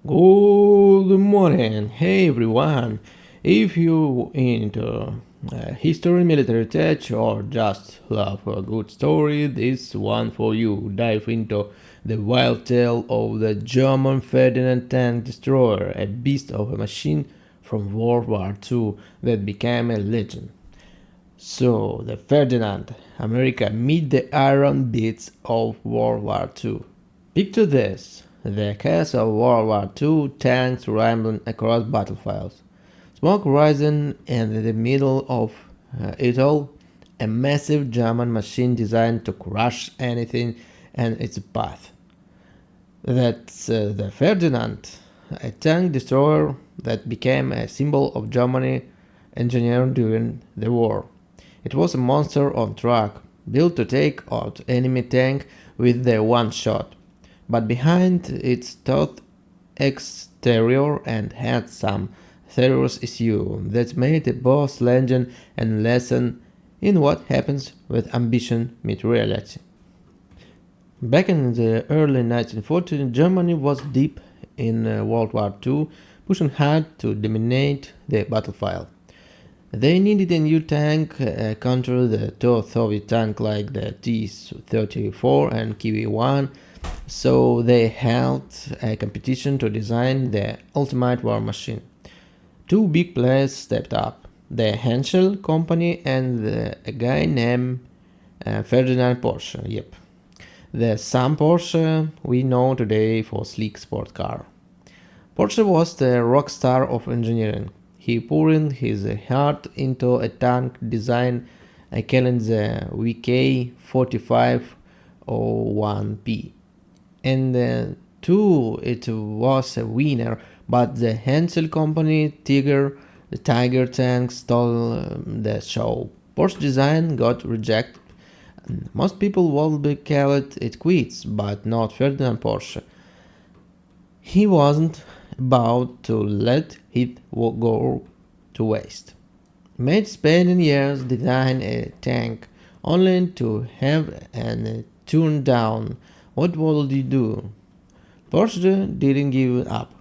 Good morning, hey everyone. If you into history, military tech, or just love a good story, this one for you. Dive into the wild tale of the German Ferdinand tank destroyer, a beast of a machine from World War II that became a legend. So, the Ferdinand, America meet the iron beats of World War II. Picture this: the chaos of World War II, tanks rambling across battlefields, smoke rising in the middle of it all, a massive German machine designed to crush anything in its path. That's the Ferdinand, a tank destroyer that became a symbol of Germany engineering during the war. It was a monster on track, built to take out enemy tank with the one shot, but behind its tough exterior and had some serious issue that made it both legend and lesson in what happens with ambition meet reality. Back in the early 1940s, Germany was deep in World War II, pushing hard to dominate the battlefield. They needed a new tank counter the two Soviet tanks like the T-34 and Kiwi-1, so they held a competition to design the ultimate war machine. Two big players stepped up: the Henschel company and a guy named Ferdinand Porsche. Yep, the same Porsche we know today for sleek sport car. Porsche was the rock star of engineering. He poured his heart into a tank design calling the VK4501P. And two, it was a winner, but the Hensel company the Tiger tank stole the show. Porsche design got rejected. Most people will be called it quits, but not Ferdinand Porsche. He wasn't about to let it go to waste. Made spending years designing a tank only to have an turned down. What would he do? Porsche didn't give up.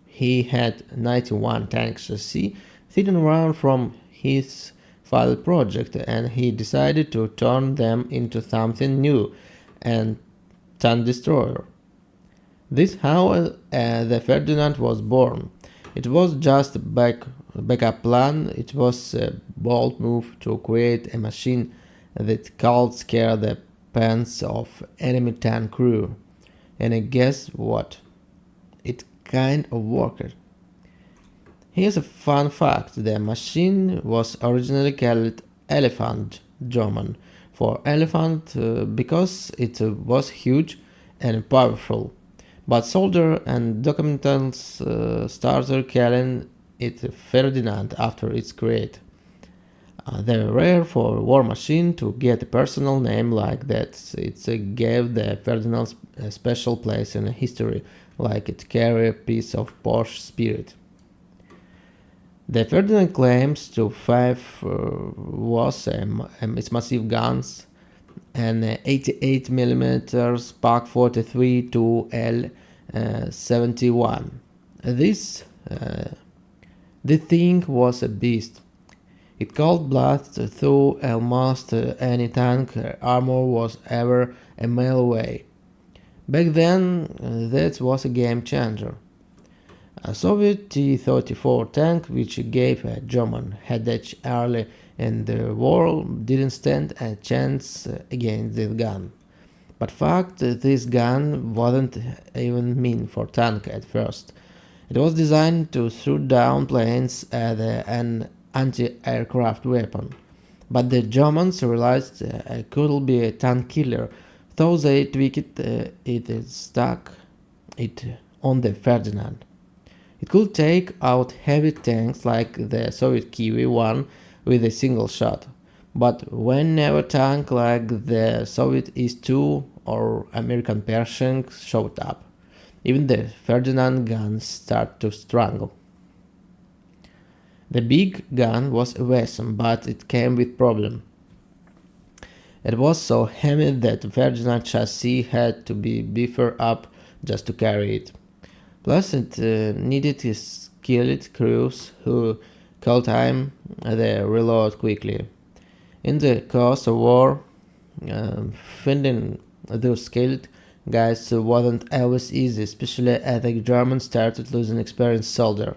He had 91 tank chassis sitting around from his failed project and he decided to turn them into something new and tank destroyer. This how the Ferdinand was born. It was just a backup plan. It was a bold move to create a machine that could scare the pants off enemy tank crew. And guess what? It kind of worked. Here's a fun fact: the machine was originally called Elephant, German, for elephant because it was huge and powerful. But soldier and documentals started calling it Ferdinand after its create. They're rare for war machine to get a personal name like that. It gave the Ferdinand a special place in history, like it carried a piece of Porsche spirit. The Ferdinand claims to five was its massive guns and 88 mm Pak 43 to L 71. This the thing was a beast. It could blast through almost any tank armor was ever a mile away. Back then, that was a game changer. A Soviet T-34 tank, which gave a German headache early in the war, didn't stand a chance against this gun. But fact, this gun wasn't even meant for tank at first. It was designed to shoot down planes as an anti-aircraft weapon. But the Germans realized it could be a tank killer, so they tweaked it stuck it on the Ferdinand. It could take out heavy tanks like the Soviet Kiwi-1 with a single shot, but whenever tank like the Soviet S-2 or American Pershing showed up, even the Ferdinand guns start to struggle. The big gun was awesome, but it came with problem. It was so heavy that the Ferdinand chassis had to be beefed up just to carry it. Plus, it needed skilled crews who could time the reload quickly. In the course of war, finding those skilled guys wasn't always easy, especially as the Germans started losing experienced soldiers.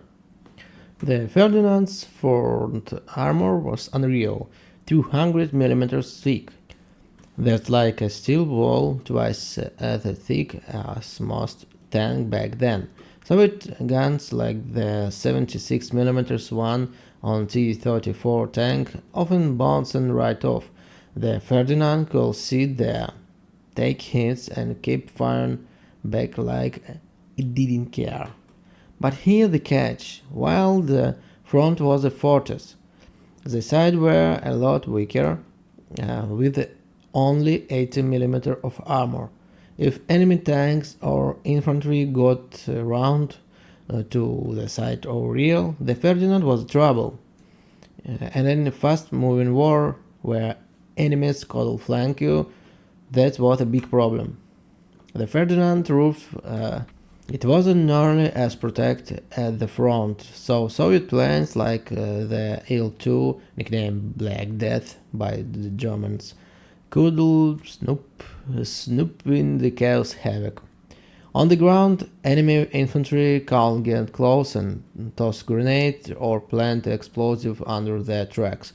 The Ferdinand's front armor was unreal, 200 millimeters thick. That's like a steel ball twice as thick as most tank back then. Soviet guns like the 76 millimeters one on T-34 tank often bounced right off. The Ferdinand could sit there, take hits and keep firing back like it didn't care. But here the catch: while the front was a fortress, the sides were a lot weaker, with only 80 mm of armor. If enemy tanks or infantry got round to the side or rear, the Ferdinand was trouble. And in a fast-moving war where enemies could flank you, that was a big problem. The Ferdinand roof it wasn't nearly as protected at the front, so Soviet planes like the Il-2, nicknamed Black Death by the Germans, could snoop in the chaos havoc. On the ground, enemy infantry could get close and toss grenades or plant explosive under their tracks.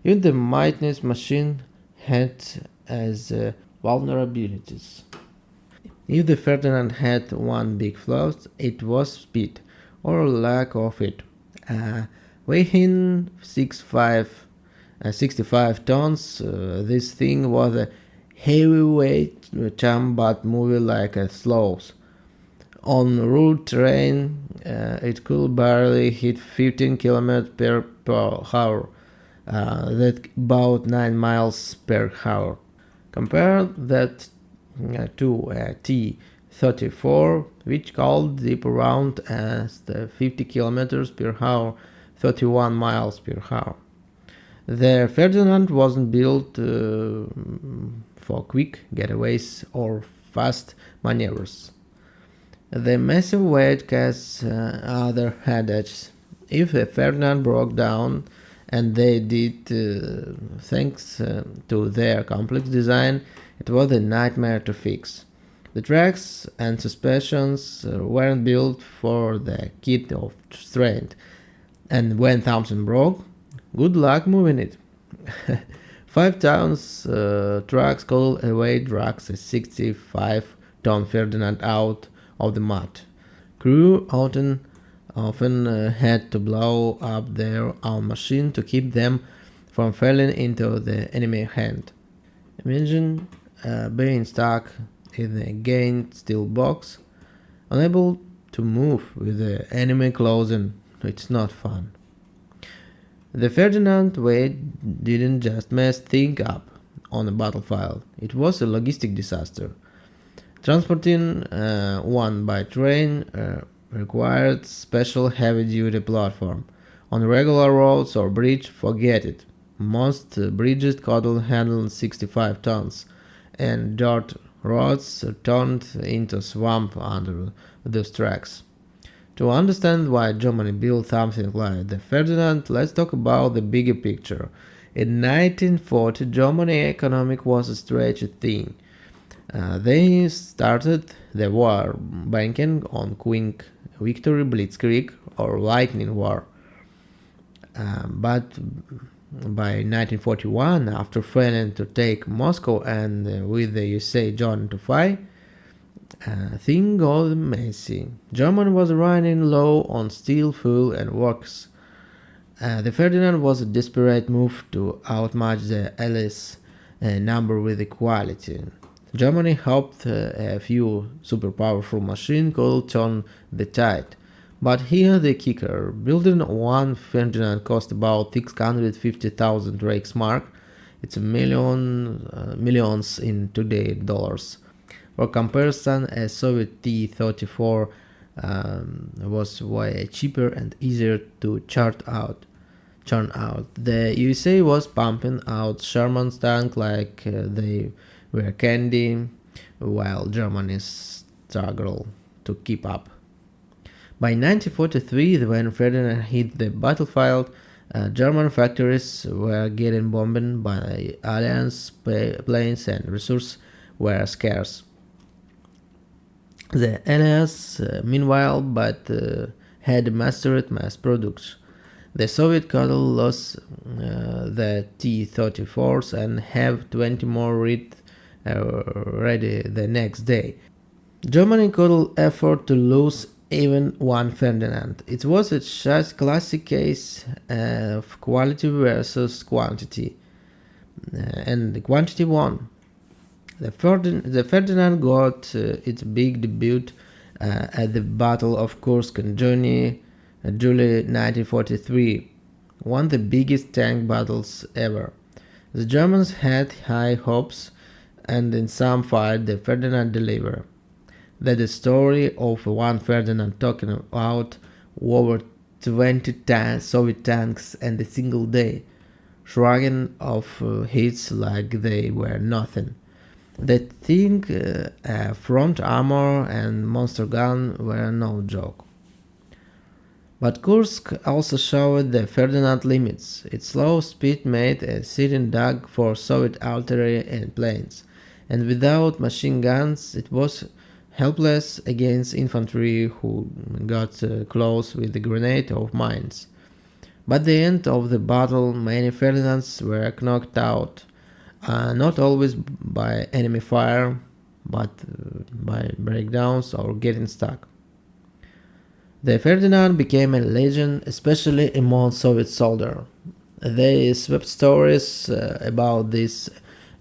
Even the mightiest machine had as vulnerabilities. If the Ferdinand had one big flaw, it was speed, or lack of it. Weighing 65 tons, this thing was a heavyweight champ but moving like a sloth. On road terrain, it could barely hit 15 km per hour, that's about 9 miles per hour. Compare that to a T-34, which called zip around as the 50 kilometers per hour, 31 miles per hour. The Ferdinand wasn't built for quick getaways or fast maneuvers. The massive weight has other headaches. If the Ferdinand broke down, and they did thanks to their complex design, it was a nightmare to fix. The tracks and suspensions weren't built for the kit of strength, and when Thompson broke, good luck moving it. 5 tons trucks could away drags a 65-ton Ferdinand out of the mud. Crew often had to blow up their own machine to keep them from falling into the enemy hand. Imagine being stuck in a gained steel box, unable to move with the enemy closing. It's not fun. The Ferdinand weight didn't just mess things up on a battlefield, it was a logistic disaster. Transporting one by train required special heavy-duty platform. On regular roads or bridge, forget it. Most bridges could handle 65 tons, and dirt roads turned into swamp under those tracks. To understand why Germany built something like the Ferdinand, let's talk about the bigger picture. In 1940, Germany's economy was a stretched thing. They started the war banking on quick victory, blitzkrieg, or lightning war. But by 1941, after failing to take Moscow and with the USA joining to fight, things got messy. Germany was running low on steel, fuel, and works. The Ferdinand was a desperate move to outmatch the Allies' number with equality. Germany hoped a few super powerful machines could turn the tide. But here the kicker: building one Ferdinand cost about 650,000 Reichsmark. It's millions in today's dollars. For comparison, a Soviet T-34 was way cheaper and easier to churn out. The USA was pumping out Sherman's tank like they were candy, while Germany struggled to keep up. By 1943, when Ferdinand hit the battlefield, German factories were getting bombed by Alliance planes and resources were scarce. The Allies, meanwhile, had mastered mass production. The Soviet cattle lost the T-34s and have 20 more ready the next day. Germany could afford to lose even one Ferdinand. It was a classic case of quality versus quantity, and the quantity won. The Ferdinand got its big debut at the Battle of Kursk in July 1943, one of the biggest tank battles ever. The Germans had high hopes, and in some fight the Ferdinand delivered. That the story of one Ferdinand talking about over 20 Soviet tanks in a single day, shrugging off hits like they were nothing. The thing, front armor and monster gun were no joke. But Kursk also showed the Ferdinand limits. Its low speed made a sitting duck for Soviet artillery and planes, and without machine guns it was helpless against infantry who got close with the grenade or mines. By the end of the battle, many Ferdinands were knocked out, not always by enemy fire, but by breakdowns or getting stuck. The Ferdinand became a legend, especially among Soviet soldiers. They swept stories about these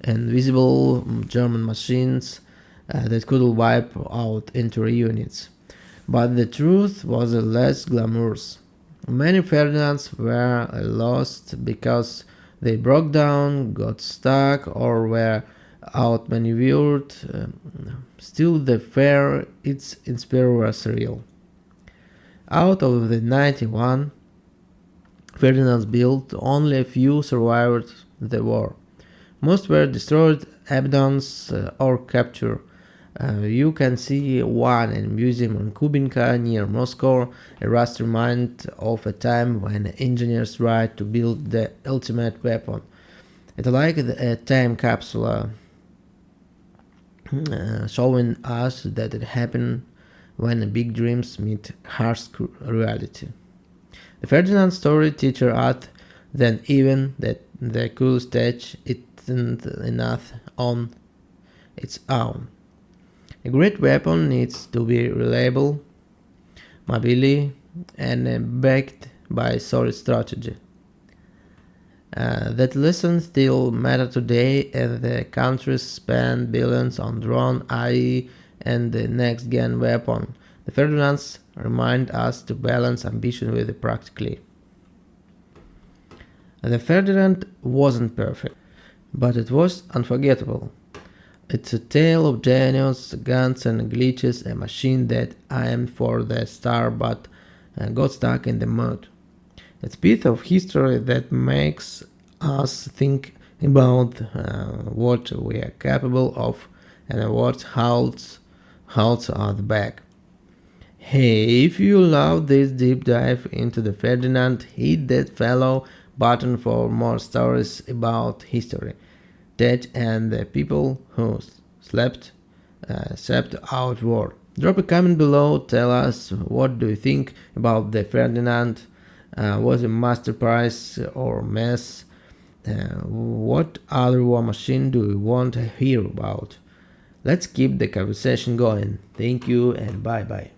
invisible German machines that could wipe out entire units. But the truth was less glamorous. Many Ferdinands were lost because they broke down, got stuck, or were outmaneuvered. Still, the fear its inspiration was real. Out of the 91 Ferdinands built, only a few survived the war. Most were destroyed, abandoned, or captured. You can see one in a museum in Kubinka near Moscow, a rust remind of a time when engineers tried to build the ultimate weapon. It's like a time capsule showing us that it happened when big dreams meet harsh reality. The Ferdinand story teaches us that even that the cool stage isn't enough on its own. A great weapon needs to be reliable, mobile, and backed by solid strategy. That lesson still matters today as the countries spend billions on drone, AI, and the next-gen weapon. The Ferdinands remind us to balance ambition with it practically. The Ferdinand wasn't perfect, but it was unforgettable. It's a tale of genius, guns and glitches, a machine that aimed for the star but got stuck in the mud. It's a bit of history that makes us think about what we are capable of and what holds us back. Hey, if you love this deep dive into the Ferdinand, hit that follow button for more stories about history, that and the people who slept outward. Drop a comment below, tell us what do you think about the Ferdinand, was a masterpiece or mess, what other war machine do you want to hear about? Let's keep the conversation going. Thank you and bye bye.